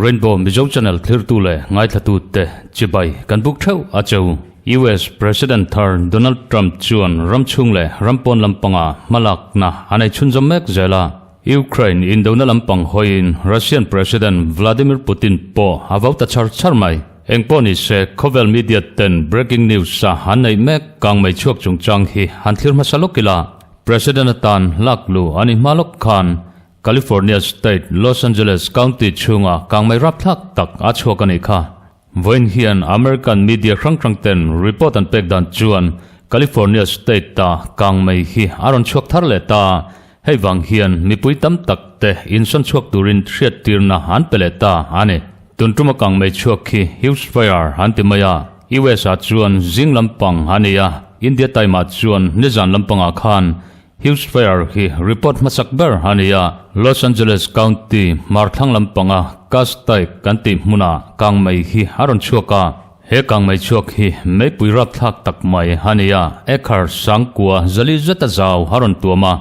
Rainbow Mizo Channel clear tu le ngai thatu te chibai kan buk theu a cheu US President thar Donald Trump chuan ramchung le rampon lampanga malak na anai chunjom mek zela Ukraine indona lampang hoin Russian President Vladimir Putin po avauta char mai engponi se khovel media ten breaking news sa hanai mek kang mai chuak chungchang hi hanthlir masalokila President tan laklu ani malok khan California State Los Angeles County chunga kang mai rap thak tak achokani kha voin hian American media krang ten report an pek dan chuan California State ta kang mai hi aron chok thar le ta hei wang hian mipui tam tak te inson chok turin thriat tirna han pele ta ane tuntuma kang mai chok hi huge fire antimaya US a chuan jinglampang ania India taima chuan nizan lampanga khan huge fire hi report masakber hania Los Angeles County marthang lampanga kastai kanti muna kang mai hi aron chuaka he kang mai chuak hi mei pui rap thak tak mai hania ekhar sangkua zali zata zaw haron tuama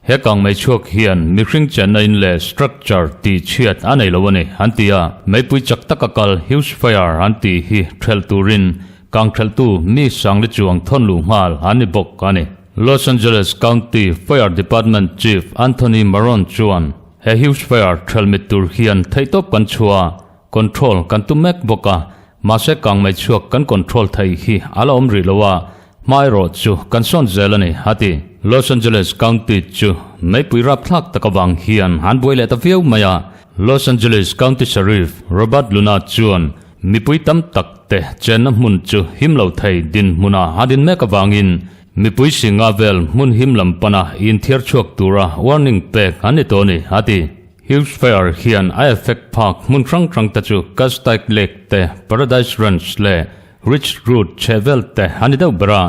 he kang mai chuak hian mihring chenain le structure ti chiat anei lowani hantia mei pui chak takakal huge fire anti hi thel turin kang thel tu mi sangli chuang thonlu mal ani bok ani Los Angeles County Fire Department Chief Anthony Maron chuan he huge fire thelmitur hian theitop kan chua control kan tu mek boka mase kang mai chuak kan control thai hi alom ri lowa mai ro chu kan son zelani hati Los Angeles County chu mai pui rap thak takawang hian han boile ta view maya Los Angeles County Sheriff Robert Luna chuan mipui tam tak te chen mun chu himlo thai din muna hadin mek awangin mipui singa vel mun himlam pana in thiar chuak tura warning pek ani toni hati huge fire hian I effect park mun krang ta chu kastai lake te Paradise Ranch le Rich Road chevel te ani dau bra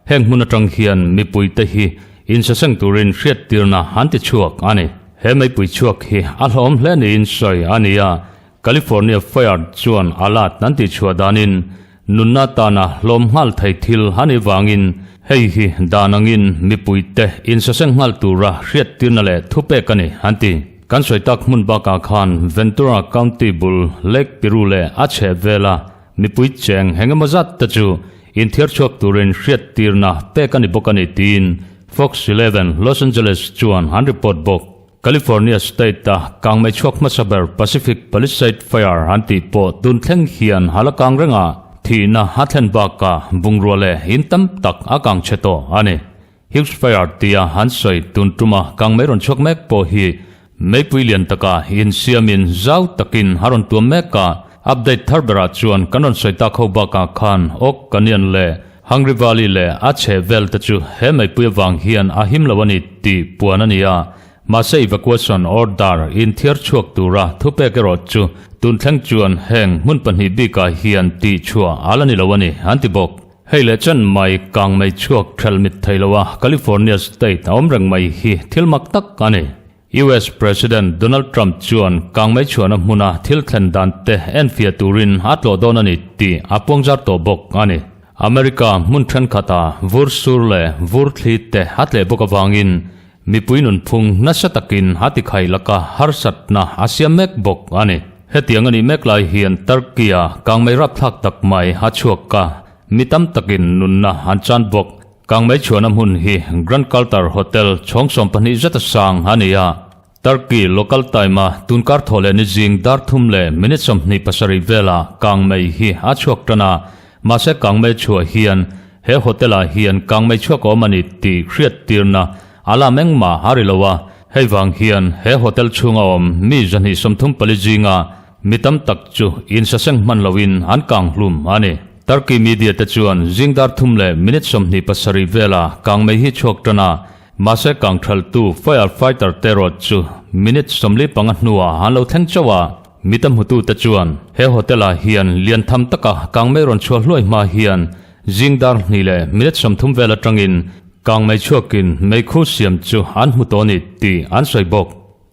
heng mun atang hian mipui te hi in sasang turin hriat tirna hanti chuak ani he mai pui chuak hi alhom hle ni in soi ania California fire chuan alat nanti chuadanin nunna tana lom hal thai thil hani wangin hei hi danangin mipui te in saseng hal tura hriat tirna le thupe kani hanti kan soitak mun baka khan Ventura County Bull Lake Pirule ache vela mipui cheng hengamazat tachu in thiar chok turin hriat tirna pe kani bokani tin Fox 11 Los Angeles chuan han report bok California State ta kang mai chok masaber Pacific Palisade Fire hanti po tun thleng hian halakang renga thina hathen baka bungrole intam tak akang cheto ane huge fire tia hansoi tuntuma kang meron chok mek po hi mei puilian taka in siamin zau takin haron tu meka update tharbera chuan kanon soita khoba ka khan ok kanian le Hungry Valley le ache vel tachu he mei puiwang hian ahim lawani ti puanania mase evacuation order in thiar chuak tura thupe kero chu tun thleng chuan heng mun panhi bika hian ti chua alani lawani antibok heile chan mai kang mai chuak thelmit thailowa California State omrang mai hi thilmak tak ane US President Donald Trump chuan kang mai chuan hmuna thil thlen dan te enfia turin atlo donani ti apongjar to bok ane America mun than khata vur sur le vur thli te hatle boka wangin mipuinun phung nasatakin hati khai laka harsat na asiam mek bok ane hetiang ani mek lai hian Turkiya kang mai rap thak tak mai hachuak ka mitam takin nunna hanchan bok kang mai chuanam hun hi Grand Caltar Hotel chongsom pani zata sang hania Turkey local time tunkar thole ni jing dar thum le minute som ni pasari vela kang mai hi achuak tana mase kang mai chua hian he hotela hian kang mai chuak omani ti khriat tirna ala mengma harilowa hei wang hian he hotel chunga om mi jani somthum palijinga mitam tak chu in saseng man lowin an kang hlum ani Turkey media te chuan jingdar thum le minute somni pasari vela kang mai hi chok tana mase kang thal tu firefighter terror chu minute somli panga hnuwa hanlo thleng chawa mitam hutu te chuan he hotela hian lian tham taka kang mai ron chhual hloi ma hian jingdar ni le minute somthum vela tangin kang mai chuakin mei khu siam chu an hutoni ti an soibok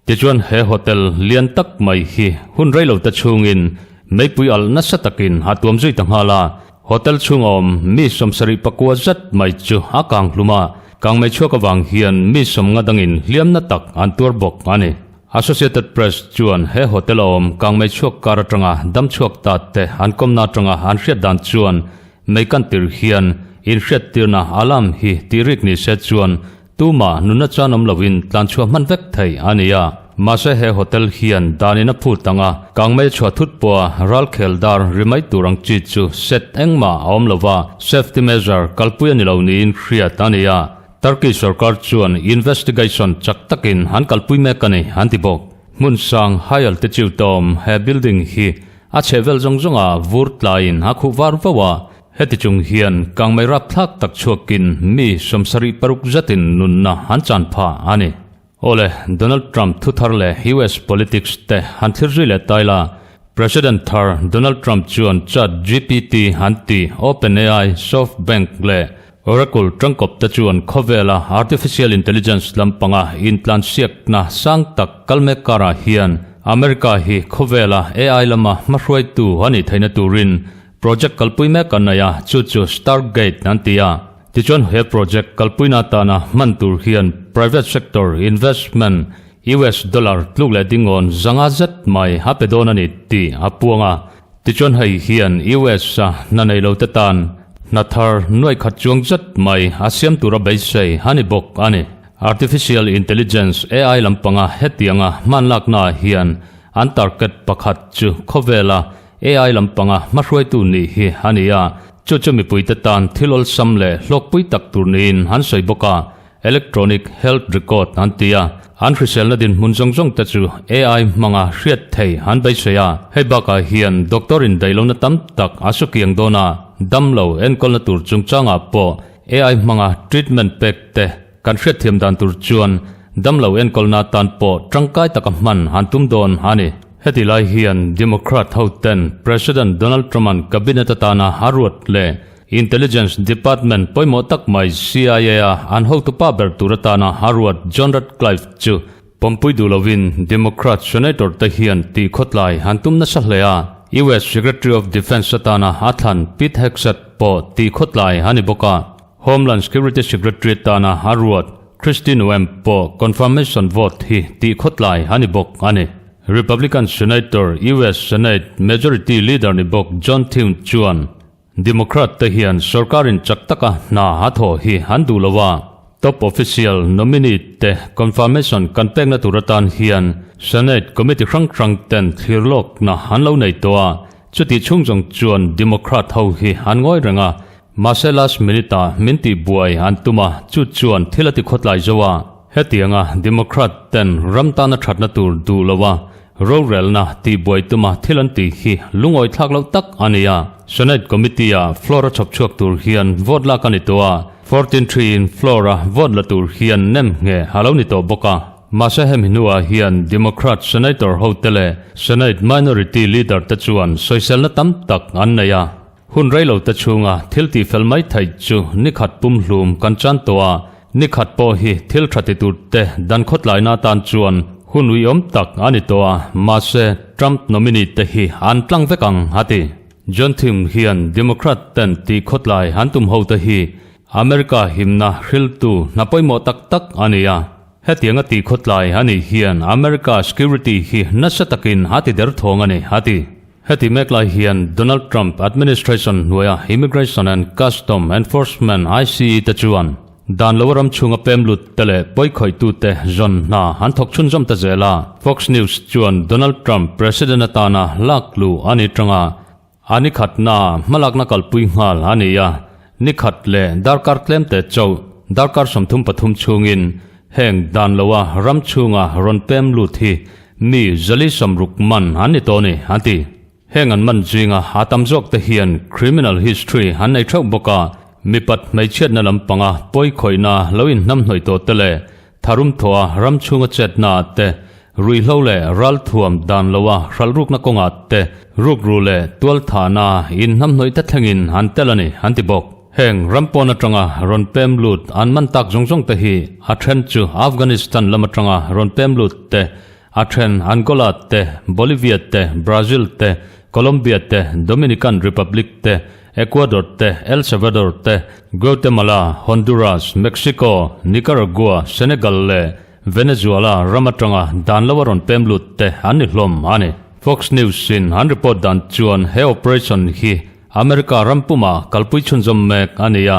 tichuan he hotel lian tak mai hi hun reilo ta chungin mei pui al na satakin hatuam zui tanghala hotel chungom mi somsari pakwa zat mai chu akang luma kang mai chua ka wang hian mi som nga dangin liam na tak an tur bok ani Associated Press chuan he hotel om kang mai chuak kar atanga dam chuak ta te an komna atanga an hriat dan chuan meikan tir hian in hriat tirna alam hi tirik ni se chuan tuma nuna chanom lovin tlan chua man vek thei ania mase he hotel hian danina phutanga kang mai chua thut po ral kheldar rimai turang chi chu set engma om lova safety measure kalpuya ni lo ni in hriat ania Turkey sarkar chuan investigation chak takin han kalpui me kani han tibok mun sang high altitude tom he building hi a chevel zonga vurtlain ha khu war wawa heti chung hian kang mai rap thak tak chuakin mi somsari paruk zatin nunna han chan pha ani ole Donald Trump thutharle US politics te han thirrile taila President thar Donald Trump chuan chat GPT hanti OpenAI SoftBank le Oracle trangkop ta chuan khovela artificial intelligence lampanga intlan siak na sang tak kalme kara hian America hi khovela AI lama mahruai tu hani thaina turin project kalpuime kanaya chu Stargate nantia tichon he project kalpuina ta na mantur hian private sector investment US dollar tlugle dingon zanga zat mai hapedonani ti apuanga tichon hai hian US sa nanei lo tatan Nathar noi khat chuang zat mai asiam tura beisei hani bok ani artificial intelligence AI lampanga hetianga manlakna hian an target pakhat chu khovela AI lampanga mahruai tu ni hi hania chuchumi puitatan thilol samle hlokpui tak turnin han sei boka electronic health record antia an hrisel na din munjongjong ta chu AI manga hriat thei han beiseya hebaka hian doctor in dailona tam tak asukiang dona damlo enkol na tur chungchanga po AI manga treatment pack te kan hriat thiam dan tur chuan damlo enkol na tan po trangkai takman hantum don hani heti lai hian Democrat hoten President Donald Trump cabinet atana harut le Intelligence Department poimo tak mai CIA an ho tu pa ber turatana harut John Radcliffe chu pompui dulovin Democrat senator te hian ti khotlai hantum na sahlea US Secretary of Defense atana athan Pete Hegseth po ti khotlai hani boka Homeland Security Secretary tana harut Christine Noem po confirmation vote hi ti khotlai hani bok ani Republican Senator US Senate Majority Leader ni bok John Thune chuan Democrat te hian sarkarin chaktaka na hatho hi handulowa top official nominee te confirmation kanpek na turatan hian Senate committee rang ten thirlok na hanlo nei towa chuti chungjong chuan Democrat ho hi hangoi ranga Marcellus Minita minti buai antuma chu chuan thilati khotlai zowa hetianga Democrat ten ramtana thatna tur dulowa Rorel na ti buai tuma thilanti hi lungoi thlaklo tak ania Senate committee a Flora chopchuak tur hian vote la kanitoa 14-3 in Flora vote la tur hian nem nge haloni to boka Masahem hinua hian Democrat Senator hotele Senate Minority Leader ta chuan soisel na tam tak annaya hun railo ta chunga thilti felmai thai chu nikhat pum hlum kanchan toa nikhat po hi thil thati tur te dan khotlai na tan chuan hun wi om tak ani toa mase Trump nominee te hi an tlang vekang hati John Thune hian Democrat ten ti khotlai hantum ho ta hi America himna hriltu napoimo tak tak ania hetianga ti khotlai hani hian America security hi nasatakin hati der thongani hati heti meklai hian Donald Trump administration noya immigration and custom enforcement ICE ta chuan dan lowaram chunga pemlut tele poikhoi tu te zon na han thok chunjom ta zela Fox News chuan Donald Trump president atana laklu ani tanga ani khatna malakna kalpui ngal ania nikhat le darkar klem te chau darkar somthum pathum chungin heng dan lowa ram chunga ron pem luthi mi zali samruk man ani toni hati heng an man jinga hatam jok te hian criminal history han nei thau boka mipat mai chet na lampanga poi khoina loin nam hnoi to tele tharum thoa ram chunga chetna te rui hlole ral thuam dan lowa ralruk na konga te ruk rule tual thana in nam hnoi ta thlengin han telani hantibok heng rampona tanga ron pem lut an man tak jongjong te hi athen chu Afghanistan lamatanga ron pem lut te athen Angola te Bolivia te Brazil te Colombia te Dominican Republic te Ecuador te El Salvador te Guatemala Honduras Mexico Nicaragua Senegal le Venezuela ramatanga dan lawaron pemlut te ani hlom ani Fox News sin han report dan chuan he operation hi America rampuma kalpui chunjom mek ania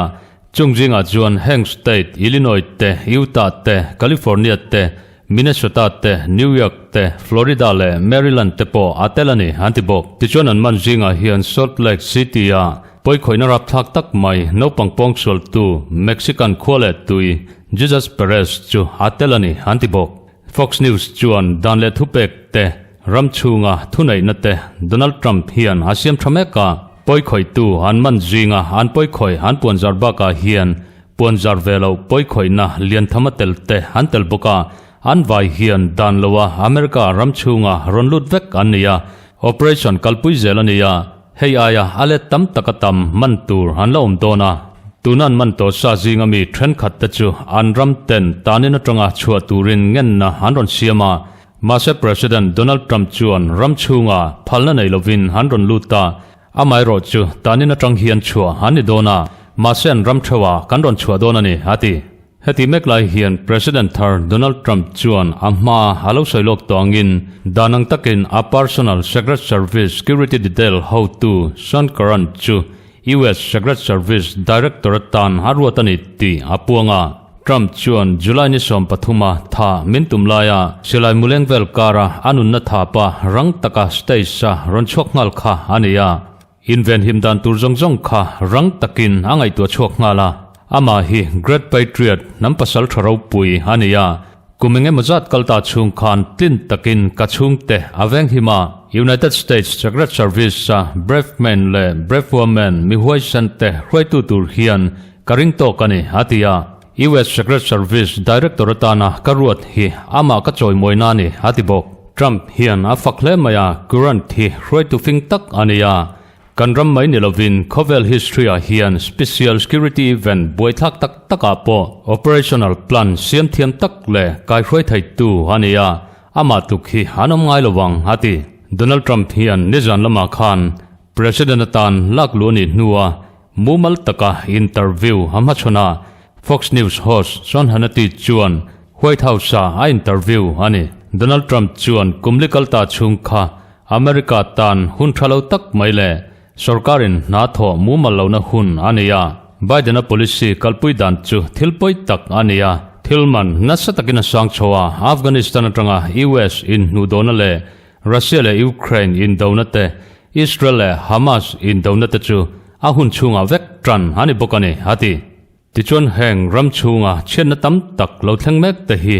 chungjinga chuan heng state Illinois te Utah te California te Minnesota te New York te Florida le Maryland te po atelani antibok tichuan an manjinga hian Salt Lake City a poi khoina rap thak tak mai no pangpong sol tu Mexican khole tui Jesus Perez chu atelani antibok Fox News chuan dan le thupek te ramchunga thunai na te Donald Trump hian asiam thameka poi khoi tu an manjinga an poi khoi an puanjar ba ka hian puanjar velo poi khoi na lian thamatel te antel boka an vai hian dan lowa America ramchunga ronlut vek ania operation kalpui zelania hei aya ale tam takatam mantur han lom dona tunan manto sa jinga mi thren khat ta chu an ram ten tanin atanga chua turin ngen na hanron siama mase president Donald Trump chuan ramchunga phalna nei lovin hanron luta amai ro chu tanin atang hian chua hani dona masen ramthawa kanron chua dona ni hati heti meklai hian president thar Donald Trump chuan amma halo soilok tongin danang takin a personal secret service security detail how to Sean Curran chu US Secret Service Director tan harwatani ti apuanga Trump chuan July ni som pathuma tha mintumlaya silai mulengvel kara anun na thapa rang taka stage sa ronchok ngal kha ania invent him dan turjongjong kha rang takin angai to chok ngala ama hi great patriot nampasal tharau pui ania kumenge mazat kalta chung khan tin takin kachung te aveng hima United States Secret Service sa brave men le brave woman mi huai san te hroitu tur hian karingto kani hatia US Secret Service Director tana karuat hi ama ka choi moina ni hatibok Trump hian afakhle maya current hi hroitu fing tak ania kanram mai nilovin covel history a hian special security event boithak tak takapo operational plan siam thiam tak le kai hroi thai tu ania ama tukhi hanom ngai lowang hati Donald Trump hian nizan lama khan president tan lakluni nuwa mumal taka interview hamachona Fox News host Sean Hannity chuan White House a interview ani Donald Trump chuan kumlikal ta chungkha America tan hun thalo tak maile sarkarin na tho mumal lona hun ania Biden a policy kalpui dan chu thilpoi tak ania thilman nasatakina sangchowa Afghanistan atanga US in nudona le Russia le Ukraine in donate Israel le Hamas in donate chu ahun chunga vek tran hani bokani hati tichon heng ram chunga chen tam tak lo thleng mek te hi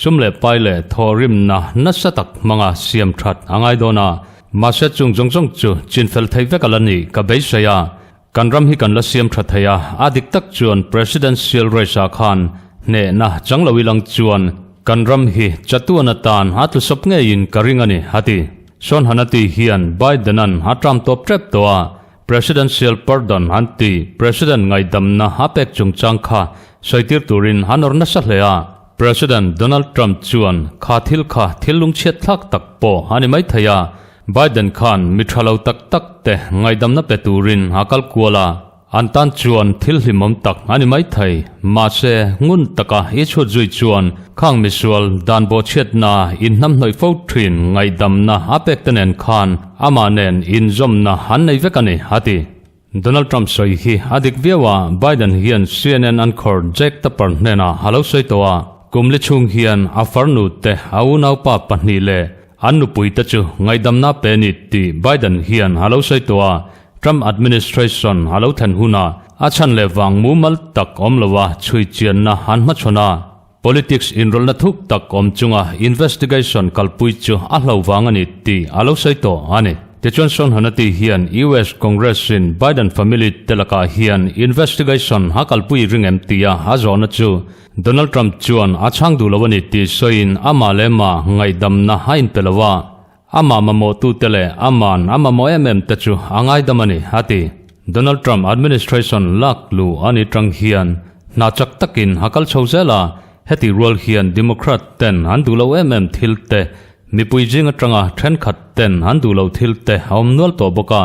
sumle paile thorim na nasatak manga siam that angai dona mase chung jong chu chinfel thai vekalani ka beisaya kanram hi kan la siam thathaya adik tak chuan presidential race khan ne na changlawilang chuan kanram hi chatuana tan hatu sopnge in karingani hati Sean Hannity hian Biden an hatram top trap toa presidential pardon hanti president ngaidam na hapek chungchang kha soitir turin hanor na sahlea president Donald Trump chuan khathil kha thilung chet thak tak po hani mai thaya Biden khan mithalo tak tak te ngaidam na peturin hakal kuala antan chuan thil hlimom tak ani mai thai ma se ngun taka ichu zui chuan khang misual dan bo chet na in nam noi fo thin ngai dam na apek tenen khan ama nen in zom na han nei vekani hati Donald Trump soi hi adik viawa Biden hian CNN anchor Jack Tapper nena halo soi towa kumli chung hian afarnu te aunau pa pahni le annu puita chu ngai dam na pe ni ti Biden hian halo soi towa Trump administration halo than huna achan le wang mumal tak omlawa chui chian na han ma chona politics inrol na thuk tak om chunga investigation kalpui chu ahlo wangani ti alo saito ani te Johnson Hannity hian US Congress in Biden family telaka hian investigation ha kalpui ringem tia azona chu Donald Trump chuan achang du lawani ti soin amalema ngai dam na hain pelawa ama mamo tu tele aman ama mo te chu angai damani hati Donald Trump administration laklu ani tang hian na chak takin hakal chhozela heti role hian Democrat ten andulo thilte mipui jinga tanga then khat ten andulo thilte homnol to boka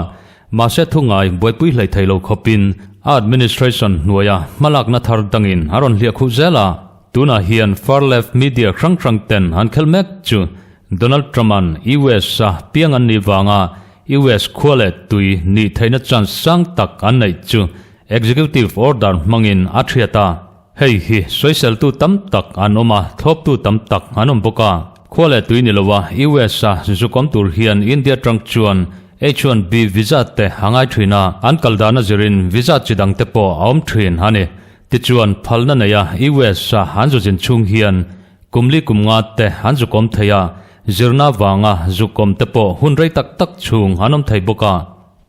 mà sẽ thu ngài bồi bùi lấy thầy lâu khopin administration nuaya malak na thar dangin aron lia khu zela tuna hian far left media krang krang ten han khelmek chu Donald Trump an US sa piang an ni wanga US khole tui ni thaina chan sang tak an nei chu executive order mangin athiata hei hi social tu tam tak anoma thop tu tam tak anom boka khole tui ni lowa US sa zukom tur hian India trang chuan H1B visa te hangai thina an kaldana zirin visa chidang te po aum thrin hani ti chuan phalna neya US sa hanzu jin chung hian kumli kumnga te hanzu kom theya zirna wanga zukom te po hunrei tak tak chung hanom thei boka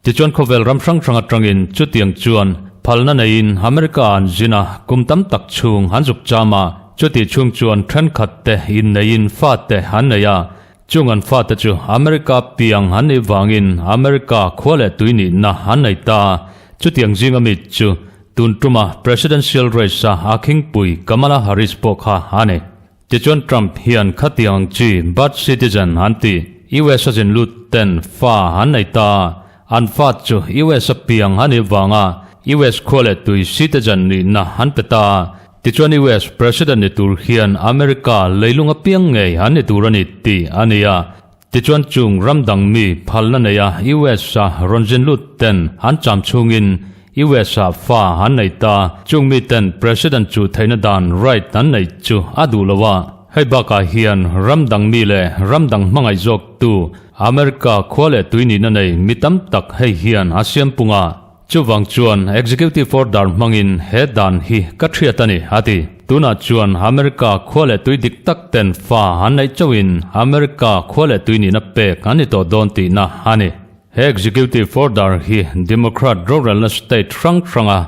ti chuan khovel ramsang sanga trangin chutiang chuan phalna nein America an jina kumtam tak chung hanjuk chama chuti chung chuan thren khat te in nein fa te han neya chung an fa te chu America piang han ni wangin America khole tuini na han nei ta chutiang jinga mi chu tun tuma presidential race sa aking pui Kamala Harris pokha hane ti chuan Trump hian khatiang chi but citizen anti US ajin lut ten fa han nei ta an fa chu US piang han ni wanga US khole tui citizen ni na han peta ti chuan US president ni tur hian America leilunga piang ngei han ni turani ti ania ti chuan chung ramdang mi phalna neya US sa ronjin lut ten han cham chungin US sa fa han nei ta chung mi ten president chu thaina dan right an nei chu adu lawa hei baka hian ramdang mi le ramdang mangai jok tu America khole tuini na nei mitam tak hei hian asiam punga chuwang chuan executive order mangin he dan hi kathiatani ati tuna chuan America khole tui dik tak ten fa han nei chawin America khole tuini na pe kani to don ti na hani he executive order hi Democrat rural state franga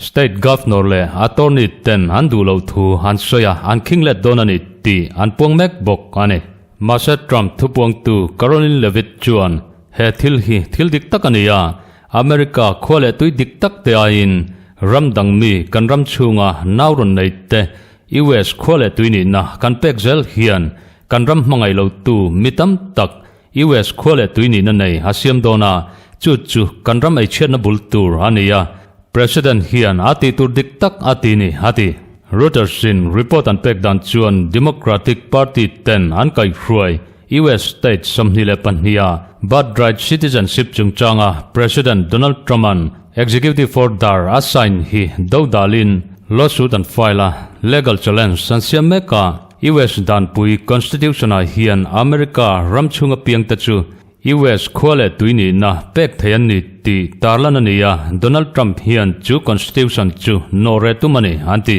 state governor le attorney ten andu lo thu han soya an kinglet donani ti an pong mek bok ane Masa Trump thupuang tu Caroline Levitt chuan he thil hi thil dik takania America khole tui dik tak te ain ramdang mi kan ram chunga nauron nei te US khole tui ni na kan pek zel hian kan ram mangai lo tu mitam tak US khole tui ni na nei hasiam dona chu chu kan ram ai chen na bul tur ania president hian ati tur dik tak ati ni hati Reuters in report an pek dan chuan Democratic Party ten an kai hruai US state somnile panhia Birthright citizenship chungchanga President Donald Trump an executive order assign hi dodalin lawsuit and file legal challenge sansiameka US dan pui constitution a hian America ramchunga piang tachu US khole tuini na pek thayan ni ti tarlanania Donald Trump hian chu constitution chu nore tumani anti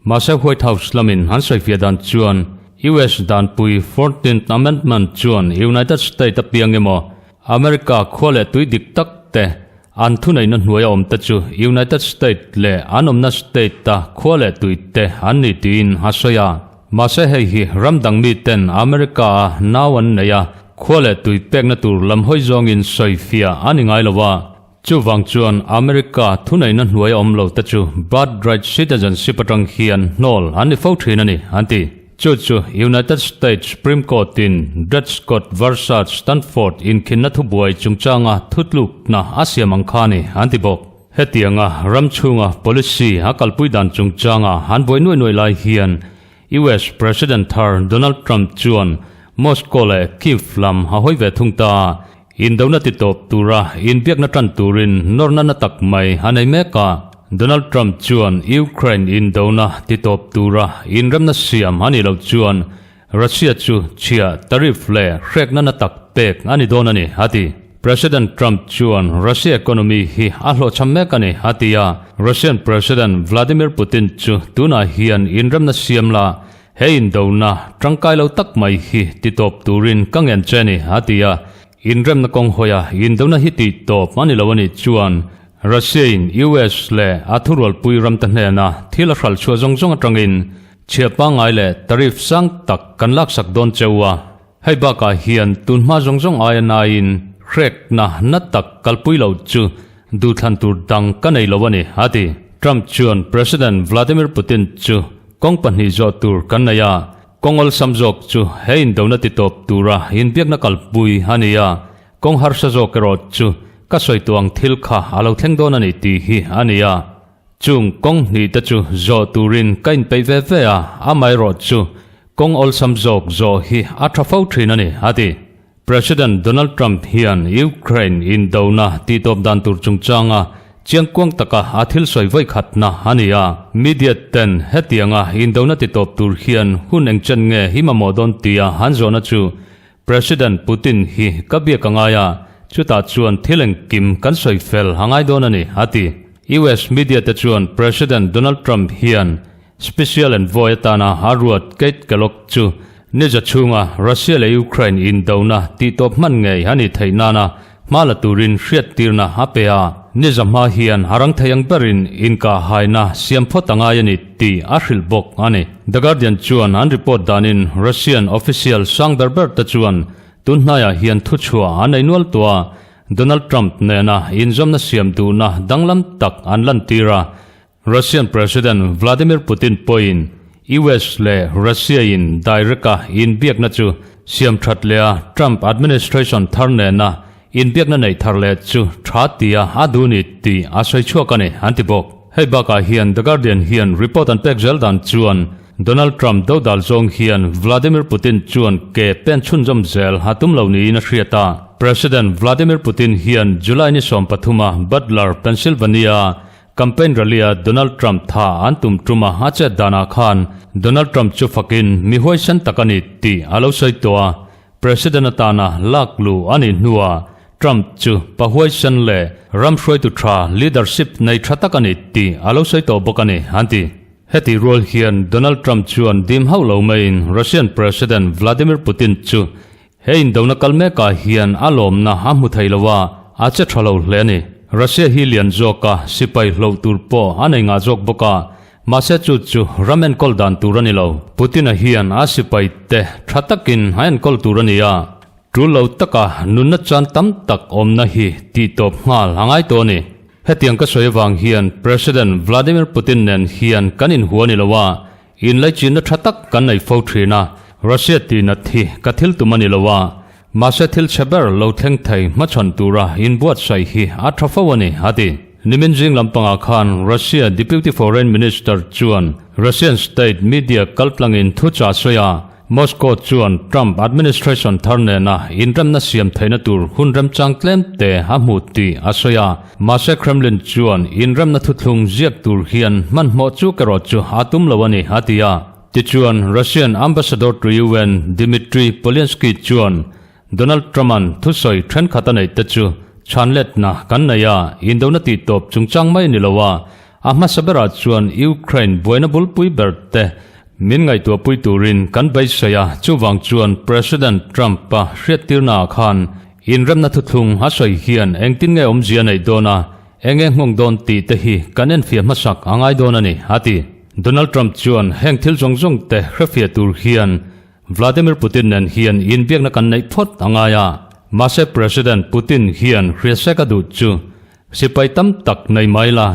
Masa White House lamin hansai fiadan chuan US dan pui 14th Amendment chuan United States apiangemo America khole tui dik tak te an thunai na hnuaya om ta chu United States le anomna state ta khole tui te an ni tin hasoya masa hei hi ramdang mi ten America nawan neya khole tui pek na tur lam hoi zong in soifia aningai lawa chu wang chuan America thunai na hnuaya om lo ta chu Birthright citizenship atang hian nol ani fo thina ni anti chu United States Supreme Court in Dred Scott versus Stanford in kinathu buai chungchanga thutluk na asiam angkhani antibok hetianga ramchunga policy akalpui dan chungchanga hanboi noi lai hian US President Thar Donald Trump chuan Moscow le Kiev lam hoi ve thungta in dona ti top tura in biak na tran turin norna na tak mai hanai meka Donald Trump chuan Ukraine in dona ti top tura in ramna siam hani lo chuan Russia chu chia tariff le rek na tak pek ani donani hati President Trump chuan Russia economy hi ahlo chammeka ni hatia Russian President Vladimir Putin chu tuna hian in ramna siam la hein dona trangkai lo tak mai hi ti top turin kangen cheni hatia in ramna kong hoya in dona hi ti top ani lawani chuan Russia in US le athurol pui ram ta hna thila khal chua zongjong atangin chiapa ngai le tarif sang tak kan lak sak don chewa heiba ka hian tunma zongjong ayana in rek na natak kalpui lo chu du than tur dang kanei lowani hati Trump chuan President Vladimir Putin chu kong panhi zo tur kanaya kongol samjok chu hein dona ti top tura in biak na kalpui hania kong harsa zo kerot chu ka soi tuang thil kha alo thleng don ani ti hi ania chung kong ni ta chu zo turin kain pe ve ve a amai ro chu kong ol sam jok zo hi athafau thin ani ati President Donald Trump hian Ukraine in dona ti top dan tur chung changa chiang kwang taka athil soi voi khatna ania media ten hetianga in dona ti top tur hian hun eng chen nge hima modon tia han zona chu President Putin hi kabia kangaya chuta chuan thileng kim kan soi fel hangai don ani ati US media te chuan President Donald Trump hian special envoy tana haruat Kate Kellogg chu Niza chunga Russia le Ukraine in dona ti top man ngei hani theinana mala turin hriat tirna hapea niza ma hian harang thayang berin inka haina siam photanga yani ti ahril bok ani The Guardian chuan an report danin Russian official sang berber ta chuan tunhnaya hian thu chua anei nual tua Donald Trump nena inzomna siam du na danglam tak anlan tira Russian President Vladimir Putin point US le Russia in direct in biak na chu siam that lea Trump administration tharne na in biak na nei tharle chu thatia aduni ti asoi chuakane antibok hebaka hian The Guardian hian report an pek zeldan chuan Donald Trump dodal zong hian Vladimir Putin chuan ke pen chunjom zel hatum lo ni na hriata President Vladimir Putin hian July ni som pathuma Butler Pennsylvania campaign rallia Donald Trump tha antum truma hache dana khan Donald Trump chu fakin mi hoi san takani ti alo sai toa President atana laklu ani nuwa Trump chu pahoi san le ram shroi tu tra leadership nei thatakani ti alo sai to bokani anti heti role hian Donald Trump chuan dim haulo main Russian President Vladimir Putin chu hein dona kalme ka hian alom na hamu thailawa ache thalo hleni Russia hi lian zoka sipai lo turpo anei nga jok boka Massachusetts chu ramen kol dan turani lo Putin hian asipai te thatakin hain kol turania trulo taka nunna chan tam tak omna hi ti top ngal hangai to ni hetiang ka soiwang hian President Vladimir Putin nen hian kanin huani lowa in lai chin na thatak kan nei fo thrina Russia ti na thi kathil tumani lowa Masathil chaber lo thleng thai machon tura in buat sai hi athafawani hati niminjing lampanga khan Russia Deputy Foreign Minister chuan Russian state media kalplangin thu cha soya Moscow chuan Trump administration tharne na inram na siam thaina tur hunram changtlem te hamuti asoya Masa Kremlin chuan inram na thuthlung ziak tur hian man mo chu karo chu atum lawani hatia tichuan Russian ambassador to UN Dmitry Polensky chuan Donald Trump thusoi thren khatanei tachu chanlet na kannaya indona ti top chungchang mai nilowa ahma sabera chuan Ukraine boina bulpui berte min ngai to pui turin kan bai saya chuwang chuan President Trump pa hriatirna khan inram na thuthlung hasoi hian engtin nge omjia nei dona enge ngong don ti te hi kanen fia masak angai donani hati Donald Trump chuan heng thil jongjong te hrafia tur hian Vladimir Putin nen hian in biak na kan nei phot angaya Mase President Putin hian hriaseka du chu sipai tam tak nei maila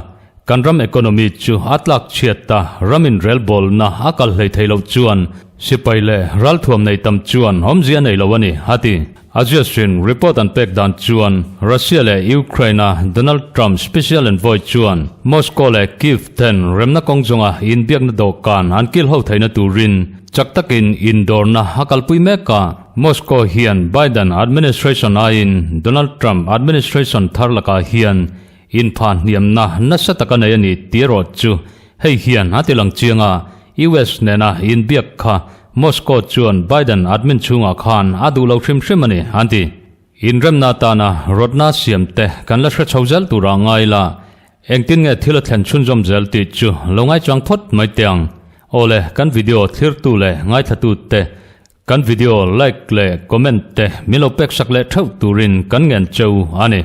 kanram economy chu atlak chiata ramin relbol na akal hlei theilo chuan sipai le ral thuam nei tam chuan homzia nei lowani hati Asia String report an pek dan chuan Russia le Ukraine Donald Trump special envoy chuan Moscow le Kiev ten remna kongjunga in biak na dokan an kil ho thaina turin chaktakin indoor na hakalpui meka Moscow hian Biden administration ain Donald Trump administration tharlaka hian in phan niam na nasataka nei ani tiro chu hei hian hatilang chianga US nena in biak kha Moscow chuan Biden admin chunga khan adu lo thrim thrimani anti inrem na ta na rodna siamte kan la thra chhojal tura ngaila engtin nge thila thlen chunjom zel ti chu longai chang phot mai tiang ole kan video thlir tu le ngai thatu te kan video like le comment te milo pek sak le thau turin kan ngen chau ani